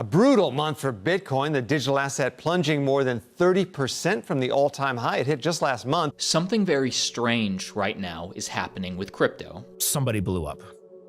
A brutal month for Bitcoin, the digital asset plunging more than 30% from the all-time high it hit just last month. Something very strange right now is happening with crypto. Somebody blew up.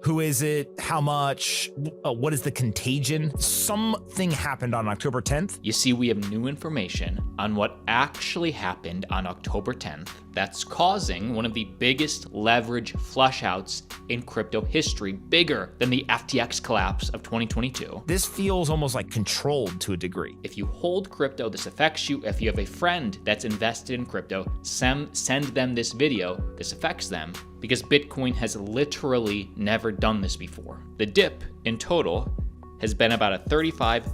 Who is it? How much? What is the contagion? Something happened on October 10th. You see, we have new information on what actually happened on October 10th that's causing one of the biggest leverage flushouts in crypto history, bigger than the FTX collapse of 2022. This feels almost like controlled to a degree. If you hold crypto, this affects you. If you have a friend that's invested in crypto, send them this video. This affects them because Bitcoin has literally never done this before. The dip in total has been about a 36%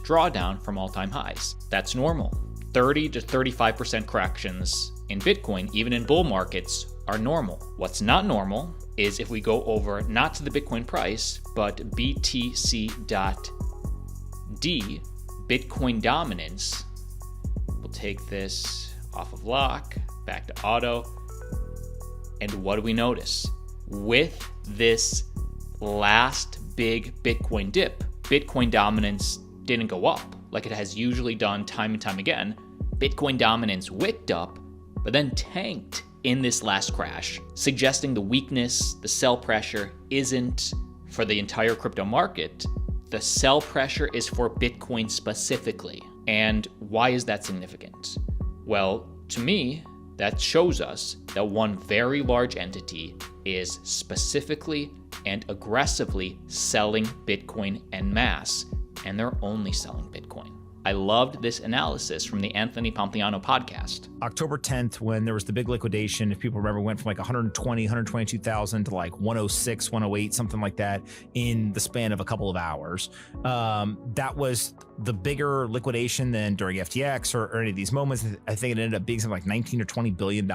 drawdown from all-time highs. That's normal. 30 to 35% corrections in Bitcoin, even in bull markets, are normal. What's not normal is if we go over not to the Bitcoin price, but BTC.D, Bitcoin dominance. We'll take this off of lock, back to auto. And what do we notice? With this last big Bitcoin dip, Bitcoin dominance didn't go up like it has usually done time and time again. Bitcoin dominance wicked up, but then tanked in this last crash, suggesting the weakness, the sell pressure isn't for the entire crypto market. The sell pressure is for Bitcoin specifically. And why is that significant? Well, to me, that shows us that one very large entity is specifically and aggressively selling Bitcoin en masse, and they're only selling Bitcoin. I loved this analysis from the Anthony Pompliano podcast. October 10th, when there was the big liquidation, if people remember, went from like 120, 122,000 to like 106, 108, something like that in the span of a couple of hours. That was the bigger liquidation than during FTX or any of these moments. I think it ended up being something like 19 or $20 billion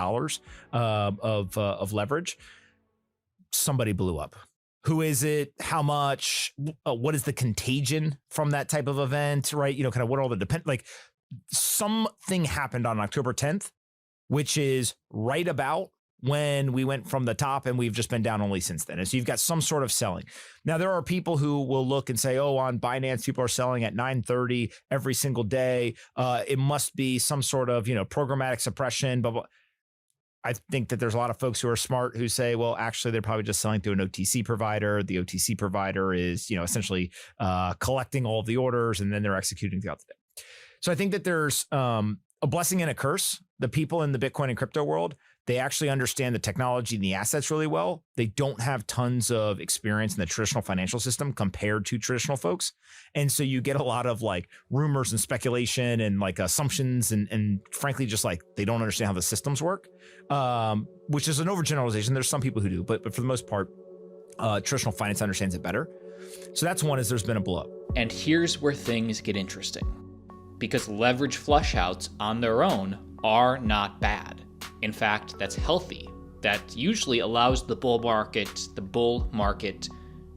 of leverage. Somebody blew up. Who is it? How much? What is the contagion from that type of event, right? You know, kind of what all the like something happened on October 10th, which is right about when we went from the top and we've just been down only since then. And so you've got some sort of selling. Now, there are people who will look and say, oh, on Binance, people are selling at 9:30 every single day. It must be some sort of, programmatic suppression, blah, blah. I think that there's a lot of folks who are smart who say, well, actually, they're probably just selling through an OTC provider. The OTC provider is, essentially collecting all of the orders and then they're executing throughout the day. So I think that there's a blessing and a curse. The people in the Bitcoin and crypto world, they actually understand the technology and the assets really well. They don't have tons of experience in the traditional financial system compared to traditional folks. And so you get a lot of like rumors and speculation and like assumptions and frankly, just like they don't understand how the systems work, which is an overgeneralization. There's some people who do, but for the most part, traditional finance understands it better. So that's one, is there's been a blow up. And here's where things get interesting, because leverage flushouts on their own are not bad. In fact, that's healthy. That usually allows the bull market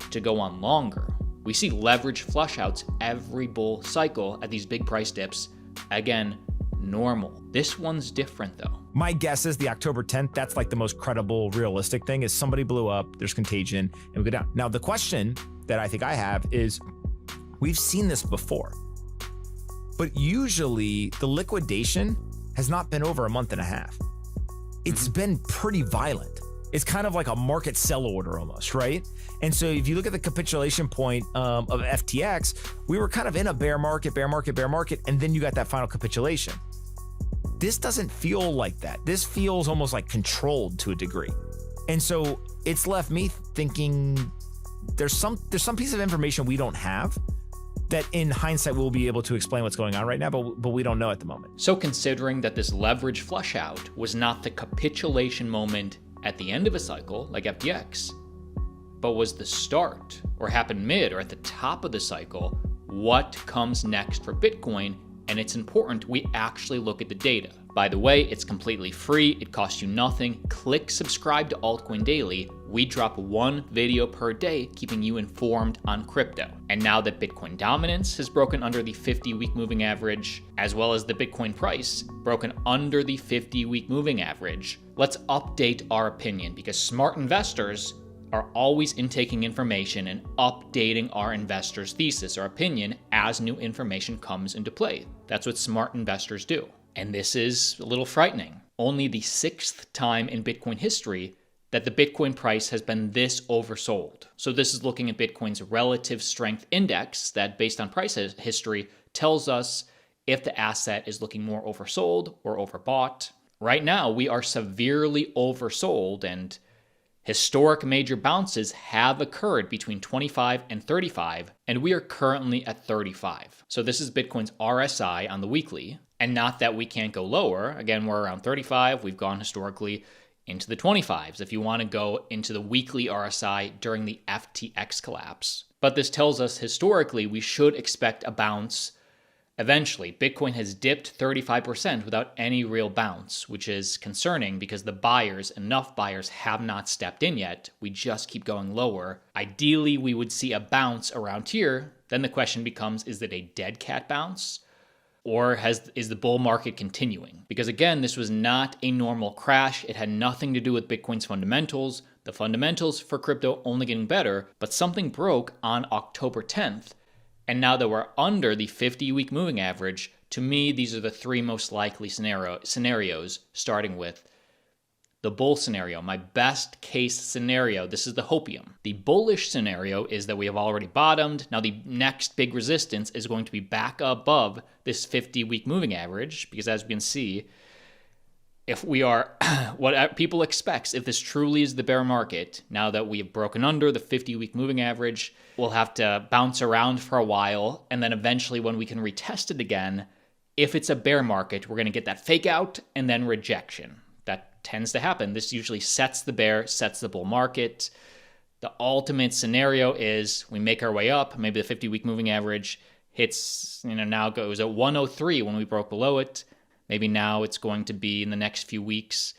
to go on longer. We see leverage flushouts every bull cycle at these big price dips. Again, normal. This one's different though. My guess is the October 10th, that's like the most credible, realistic thing, is somebody blew up, there's contagion, and we go down. Now, the question that I think I have is, we've seen this before, but usually the liquidation has not been over a month and a half. It's been pretty violent. It's kind of like a market sell order almost, right? And so if you look at the capitulation point of FTX, we were kind of in a bear market, and then you got that final capitulation. This doesn't feel like that. This feels almost like controlled to a degree. And so it's left me thinking there's some piece of information we don't have that in hindsight we'll be able to explain what's going on right now, but we don't know at the moment. So considering that this leverage flush out was not the capitulation moment at the end of a cycle like FTX, but was the start or happened mid or at the top of the cycle, what comes next for Bitcoin? And it's important we actually look at the data. By the way, it's completely free. It costs you nothing. Click subscribe to Altcoin Daily. We drop one video per day, keeping you informed on crypto. And now that Bitcoin dominance has broken under the 50-week moving average, as well as the Bitcoin price broken under the 50-week moving average, let's update our opinion, because smart investors are always intaking information and updating our investors' thesis or opinion as new information comes into play. That's what smart investors do. And this is a little frightening. Only the 6th time in Bitcoin history that the Bitcoin price has been this oversold. So this is looking at Bitcoin's relative strength index that, based on price history, tells us if the asset is looking more oversold or overbought. Right now, we are severely oversold, and historic major bounces have occurred between 25 and 35, and we are currently at 35. So this is Bitcoin's RSI on the weekly, and not that we can't go lower. Again, we're around 35. We've gone historically into the 25s if you want to go into the weekly RSI during the FTX collapse. But this tells us historically we should expect a bounce eventually. Bitcoin has dipped 35% without any real bounce, which is concerning because enough buyers have not stepped in yet. We just keep going lower. Ideally, we would see a bounce around here. Then the question becomes, is it a dead cat bounce? Or is the bull market continuing? Because again, this was not a normal crash. It had nothing to do with Bitcoin's fundamentals. The fundamentals for crypto only getting better, but something broke on October 10th. And now that we're under the 50-week moving average, to me, these are the 3 most likely scenarios, starting with the bull scenario. My best case scenario, this is the hopium. The bullish scenario is that we have already bottomed. Now the next big resistance is going to be back above this 50-week moving average, because as we can see, if we are, what people expect, if this truly is the bear market, now that we have broken under the 50-week moving average, we'll have to bounce around for a while, and then eventually when we can retest it again, if it's a bear market, we're going to get that fake out and then rejection. That tends to happen. This usually sets the bear, sets the bull market. The ultimate scenario is we make our way up, maybe the 50-week moving average hits, now goes at 103 when we broke below it. Maybe now it's going to be in the next few weeks,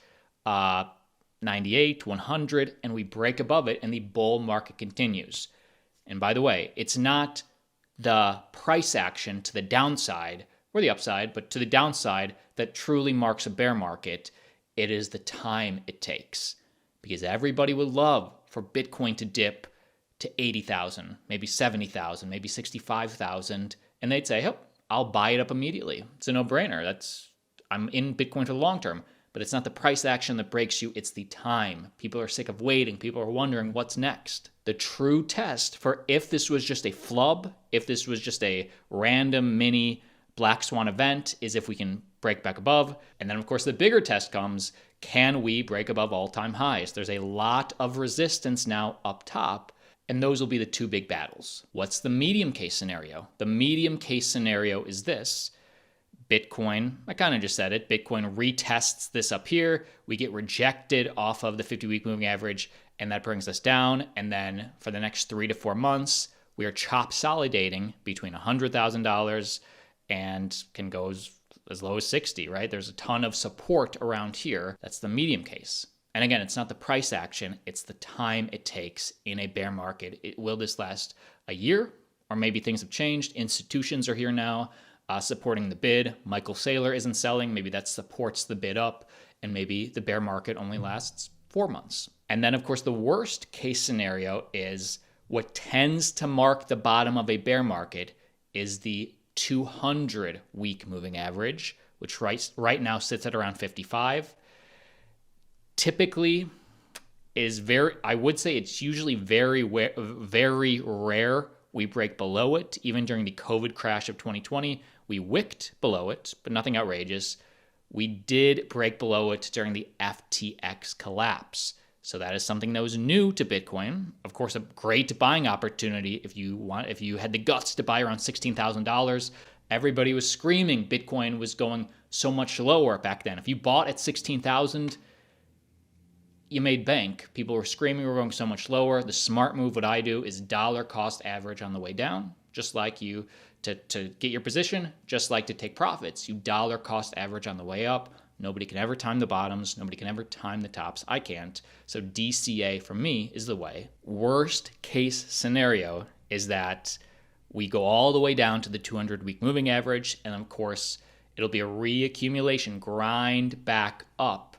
98, 100, and we break above it and the bull market continues. And by the way, it's not the price action to the downside or the upside, but to the downside that truly marks a bear market. It is the time it takes, because everybody would love for Bitcoin to dip to 80,000, maybe 70,000, maybe 65,000, and they'd say, "Oh, I'll buy it up immediately. It's a no-brainer. I'm in Bitcoin for the long term." But it's not the price action that breaks you, it's the time. People are sick of waiting. People are wondering what's next. The true test for if this was just a flub, if this was just a random mini black swan event, is if we can break back above. And then, of course, the bigger test comes, can we break above all-time highs? There's a lot of resistance now up top, and those will be the 2 big battles. What's the medium case scenario? The medium case scenario is this. Bitcoin, I kind of just said it, Bitcoin retests this up here. We get rejected off of the 50-week moving average, and that brings us down. And then for the next 3 to 4 months, we are chop-solidating between $100,000 and can go as low as 60, right? There's a ton of support around here. That's the medium case. And again, it's not the price action, it's the time it takes in a bear market. Will this last a year? Or maybe things have changed. Institutions are here now. Supporting the bid. Michael Saylor isn't selling. Maybe that supports the bid up, and maybe the bear market only lasts 4 months. And then, of course, the worst case scenario is what tends to mark the bottom of a bear market is the 200-week moving average, which right now sits at around 55. Typically is I would say it's usually very rare we break below it. Even during the COVID crash of 2020, we wicked below it, but nothing outrageous. We did break below it during the FTX collapse. So that is something that was new to Bitcoin. Of course, a great buying opportunity if you had the guts to buy around $16,000. Everybody was screaming Bitcoin was going so much lower back then. If you bought at 16,000, you made bank. People were screaming we're going so much lower. The smart move, what I do, is dollar cost average on the way down, just like you to get your position, just like to take profits. You dollar cost average on the way up. Nobody can ever time the bottoms. Nobody can ever time the tops. I can't. So DCA for me is the way. Worst case scenario is that we go all the way down to the 200-week moving average, and of course, it'll be a reaccumulation, grind back up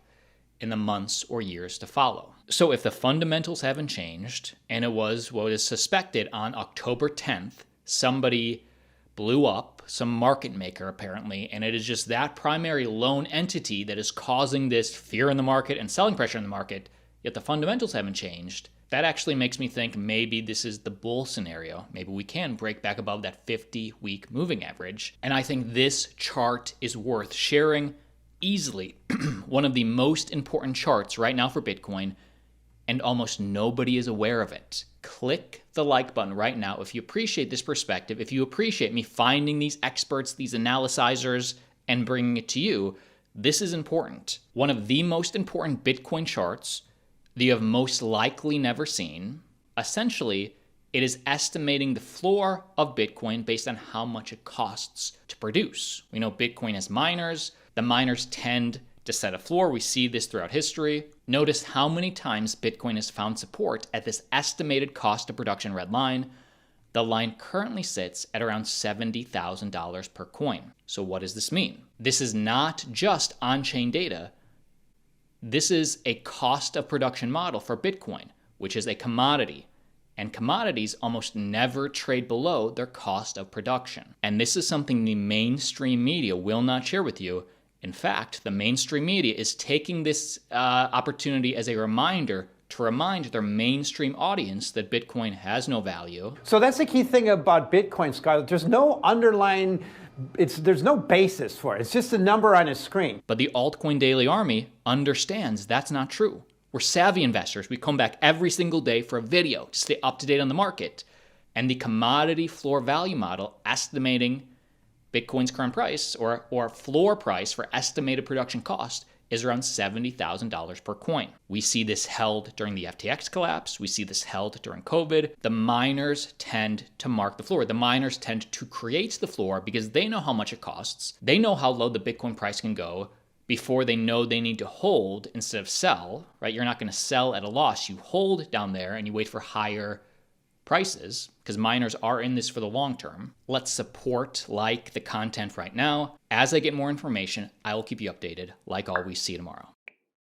in the months or years to follow. So if the fundamentals haven't changed, and it was what is suspected on October 10th, somebody blew up, some market maker apparently, and it is just that primary lone entity that is causing this fear in the market and selling pressure in the market, yet the fundamentals haven't changed, that actually makes me think maybe this is the bull scenario. Maybe we can break back above that 50-week moving average. And I think this chart is worth sharing easily. One of the most important charts right now for Bitcoin, and almost nobody is aware of it. Click the like button right now if you appreciate this perspective, if you appreciate me finding these experts, these analyzers, and bringing it to you. This is important. One of the most important Bitcoin charts that you have most likely never seen. Essentially, it is estimating the floor of Bitcoin based on how much it costs to produce. We know Bitcoin has miners. The miners tend to set a floor. We see this throughout history. Notice how many times Bitcoin has found support at this estimated cost of production red line. The line currently sits at around $70,000 per coin. So what does this mean? This is not just on-chain data. This is a cost of production model for Bitcoin, which is a commodity. And commodities almost never trade below their cost of production. And this is something the mainstream media will not share with you. In fact, the mainstream media is taking this opportunity as a reminder to remind their mainstream audience that Bitcoin has no value. So that's the key thing about Bitcoin, Scarlett. There's no underlying, there's no basis for it. It's just a number on a screen. But the altcoin daily army understands that's not true. We're savvy investors. We come back every single day for a video to stay up to date on the market. And the commodity floor value model estimating Bitcoin's current price or floor price for estimated production cost is around $70,000 per coin. We see this held during the FTX collapse. We see this held during COVID. The miners tend to mark the floor. The miners tend to create the floor because they know how much it costs. They know how low the Bitcoin price can go before they know they need to hold instead of sell, right? You're not going to sell at a loss. You hold down there and you wait for higher prices because miners are in this for the long term. Let's support the content right now. As I get more information, I will keep you updated. Like always, see you tomorrow.